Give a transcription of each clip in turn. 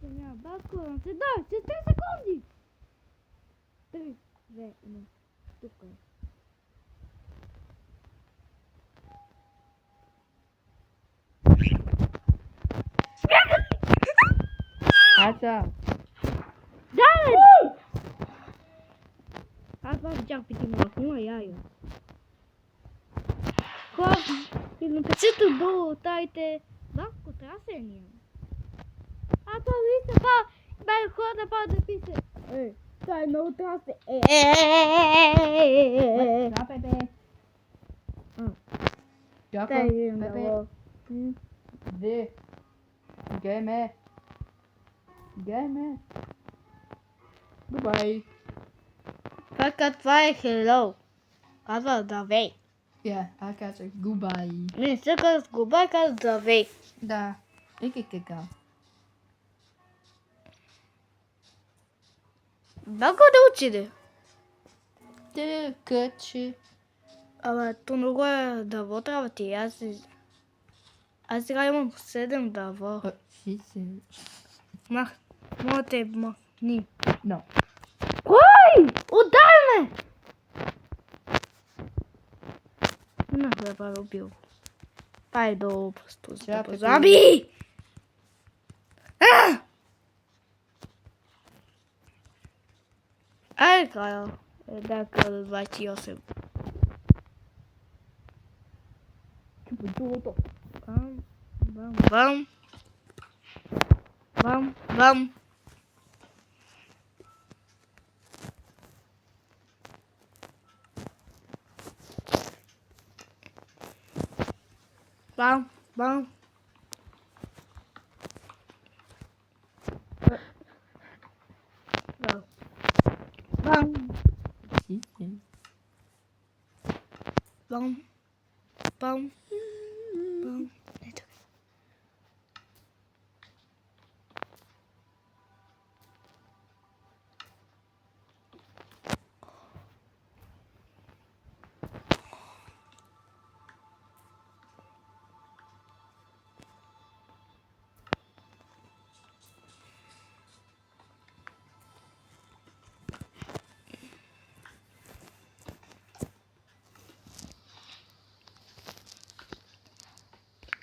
minha bacana. Você dá, você tem segundos. 3, 2, 1, toca. Acha. Dale! Apa jak bikin aku ya ya. Kok film situ do taite banco trasenia. Apa bisa pa balcona pa de pise. Sai no traste. Chào Pepe. Chào con Pepe. Đi. Game. Game. Goodbye. Fakat vai hello. Kava da vei. Ja, hij gaat zeggen goodbye. Nee, zeker goodbye kan da vei. Daar. Ik al. Banco de uchide. De kutje. Aber tu não gosta da outra vez, as ganhamos cedo da avó. Zie. Mas, mote, ni. Nou. Oi! O Dharma! Não vai para o Bill. Pai do pastor. Já, Pepe. Zabi! Ah! Ai, cara. É daquela vai te osso. Tipo, tudo. Vamos, vamos, vamos. Vamos, vamos. Vamos, vamos. Vamos. Vamos. Zie. Vamos. Vamos. Vamos.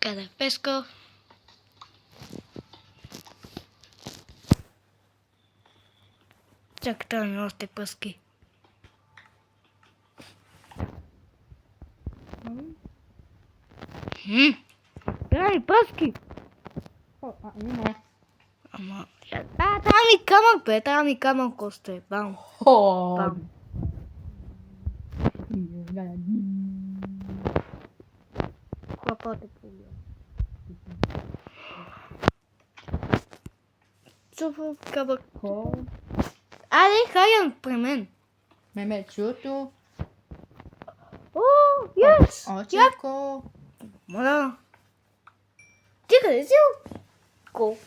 Cada pesco. Já que tá no nosso pesqui. Peraí, pesqui. Mama. Tá na minha cama, pé. Tá na minha cama, encostei. Vamos. Oh. Vamos. Com a porta pro Só vou ficar... Kom. Ali, caiam primeiro. Met Joto. Oh, yes. Oh, Chico. Mano. Diga isso. Go.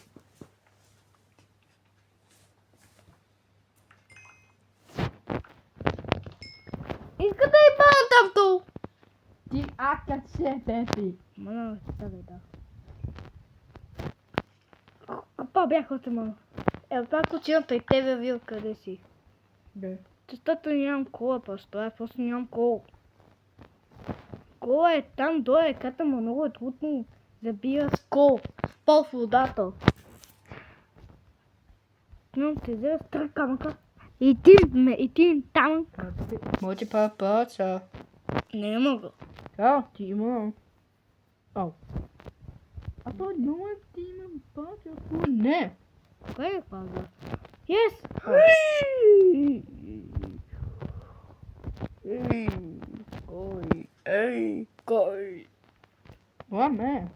Escutei para tanto. Die AKC, Pepe. Mano, tá legal. Opa, bem aconteceu, mano. Eu tava curtindo, teve a ver que eu desci. De. Tu tá tunhando cor, pastor. É pra tunhar cor. Cor é tão doido que tá mano. Tu não sabia cor. Posso dar, tô. Não te deu trancar, cara. E tem tão. Moet je papa zo. Nem mogo. Ja, Timo. Oh. I thought no one Timo bought your food. Nee. Qual paga? Yes. Ei, coi. Wat man?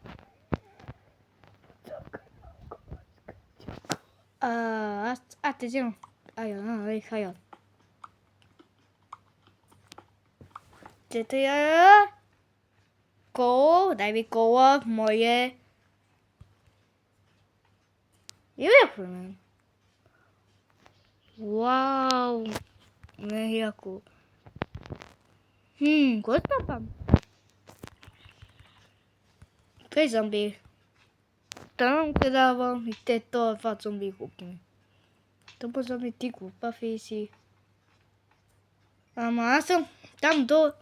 Attenzione. Aí. GTA. Cô, tại vì cô mời yếu rồi mà. Wow. Nghe cô. Gostava. Três zumbi. там кидавам и те това зомби купим. Това зомби ти глупа фейси. Ама аз съм там до...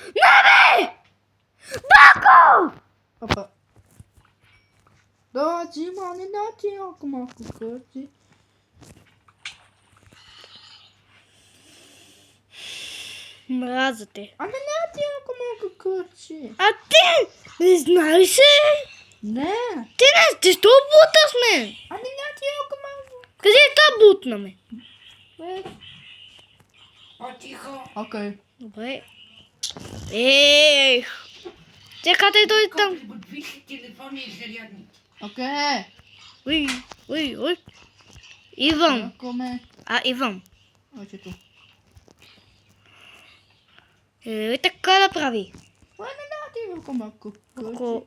Не бе! Бако! Опа. Да, Дима, не дати ако малко къси. Мразя те. А не дати ако малко къси. А ти не знаеш ли? Не. Ти не ти що бута с мен? А не дати ако малко. Къде е та бутна ме? Тихо. Окей. Добре. Ех! Чекайте той там. Подвижи телефони и зарядници. Окей. Ой. Иван. Ако ме. Иван. Оче tu. Така да прави. А не дати ако малко Ако... къси.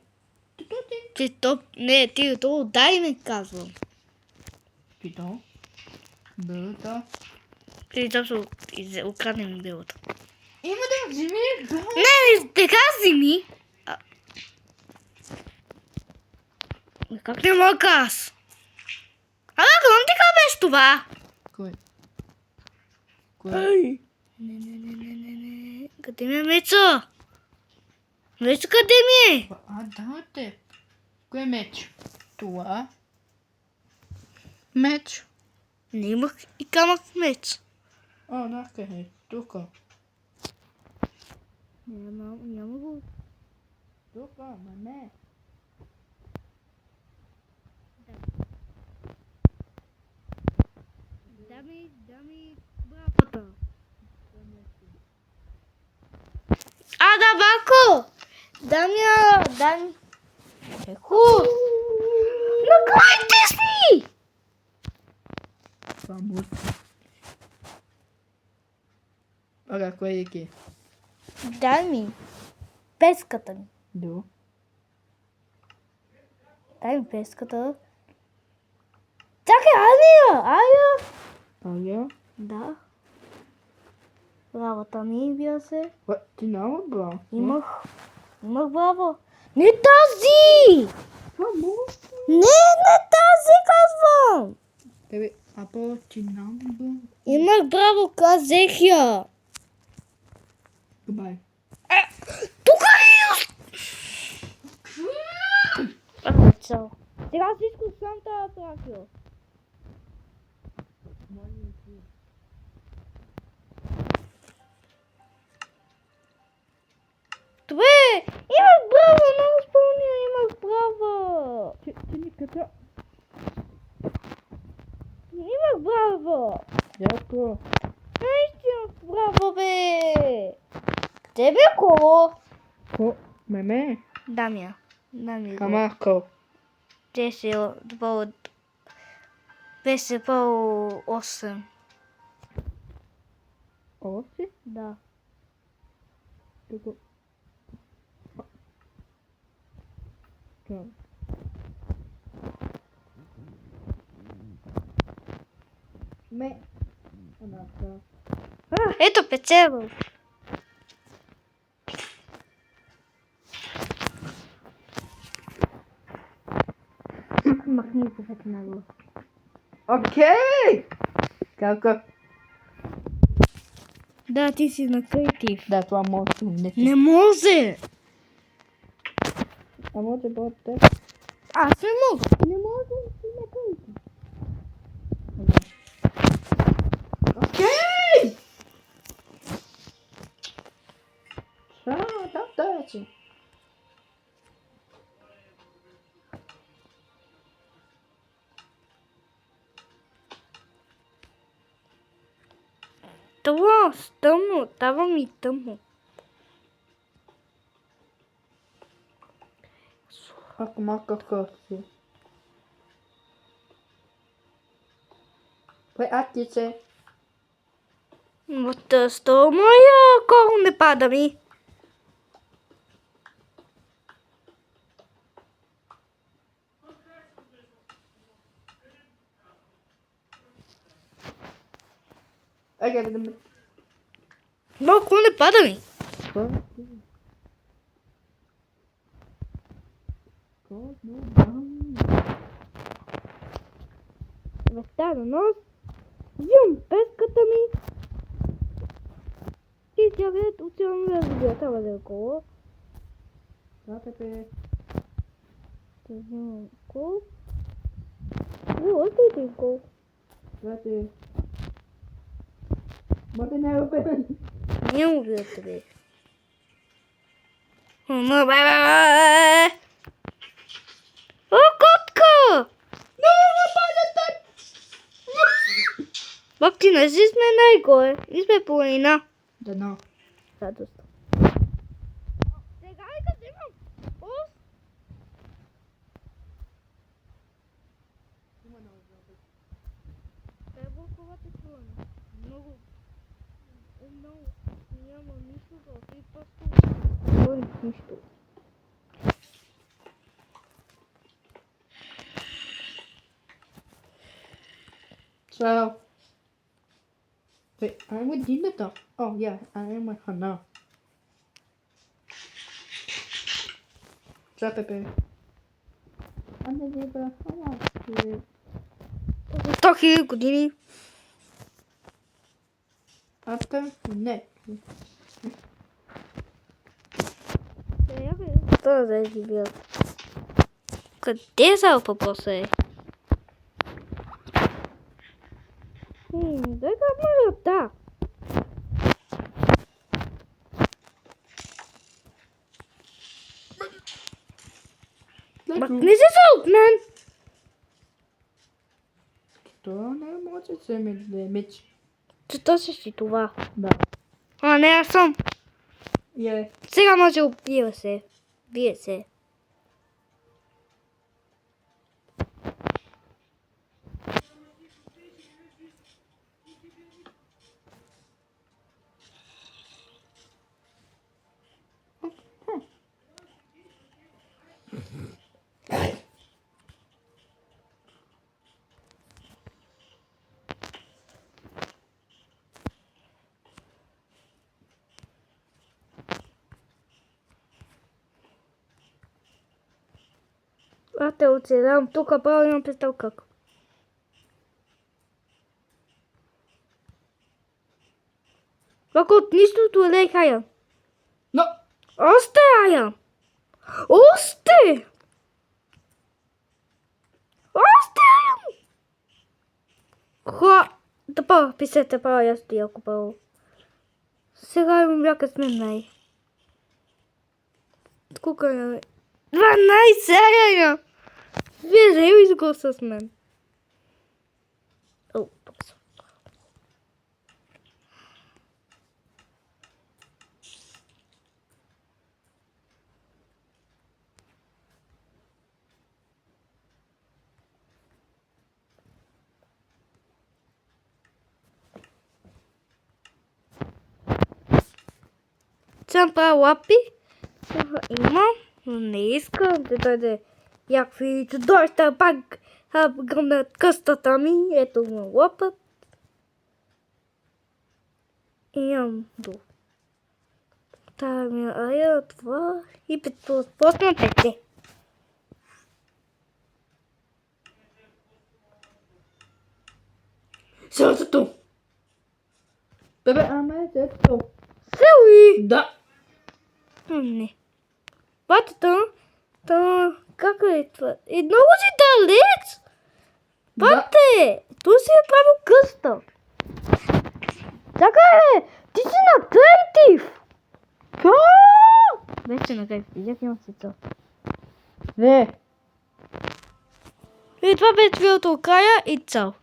Ти то... Не, ти то дай ми казвам. Пито. Бълта. Ти точно укради ми белото. Има да вземи бълта. Не, така си ми. Как не мога аз? Гон ти как беше това? Кой? Не. Къде ми е Мецо? Мецо къде ми е? Да, те. Кой е меч? Това. Меч. Не имах и камък меч. Накъде? Тук. Няма го. Тук, ма не. Дами, бабата. Да, Бако! Дами. Еко! На кой ти си? Vamos. Ora, кой е ки? Дай ми. Песката ми. До. Дай ми песката. Чакай, Ая! Ая? Да. Бравата ми бия се. Ти няма бра? Имах браво. Не тази! Vamos. Не тази казвам! Тебе, апо, ти няма бра? Имах браво, казах я. Goodbye. Тук е! Цел. Сега всичко сам тази правил. Добре! Имах браво! Много спомня, имах браво! Ти ни къде? Имах браво! Яко? Наистина браво, бе! Къде бе коло? Ко? Меме? Дамя. Камако. Беше по 8. Оси? Да. Тук. Да. Ме. Анака. Ето печело. Махни го в него. Окей! Kako? Да, ти си на креатив. Да, това може да не Не може! А може да бъде те? Аз не мога. Не мога да си на креатив. Окей! Да, че. Това тъмно, става ми тъмно. Ако малко хърси. Ти се. Вот сто моя коло не пада ми. Окей, да ме. Колко не пада ми. God, no, съвестта на нос. Взимам песката ми. И тя гледат отивам да разбирата да около. Да, Пепе. Да взимам кол. Още един кол. Да, те. Може не е Пепе. Не убивате, бе. Но, бе. О, котка! Бабки, не си сме най-горе. Ние сме планина. Дано. Радост. Сега ли като имам? Ос? Блоковата плана. Много. Няма нищо и просто. Нищо. So. Wait, I'm with Dina though. Oh yeah, I am with Hana. So, Pepe. I'm the neighbor. How are you? 100 000 години. After neck. Това да е бил. Къде са въпроса е? Дай да мога да. Не се са от мен! То не може да се меч. Че си си това. Да. А, не, аз съм. Yeah. Сега може убива се. Бие се. Аз те оцелявам тук, право имам представа как. Ако от нищото лей хая. No. Още хая. Още! Още хая! Да па, писете па, аз стоя ако па. Сега имам бяка с мен най. Колко е? 12 хая! Вие зели изго с мен. О, тук съм. Съм правя лапи. Имам, но не искам да дойде някакви чудовища пак гръмнат къстата ми. Ето му лапът. Имам до. Тая ми ая, това и просто пете. Сърцето. Бебе, аме сърцето. Сели! Да. Не. Батата, как е това? Много си далеч! Бате! Tu си е право къста. Така е! Ти си на креатив! Вече на креатив. Видях имам си цел. Не. И това беше видеото от края и цял.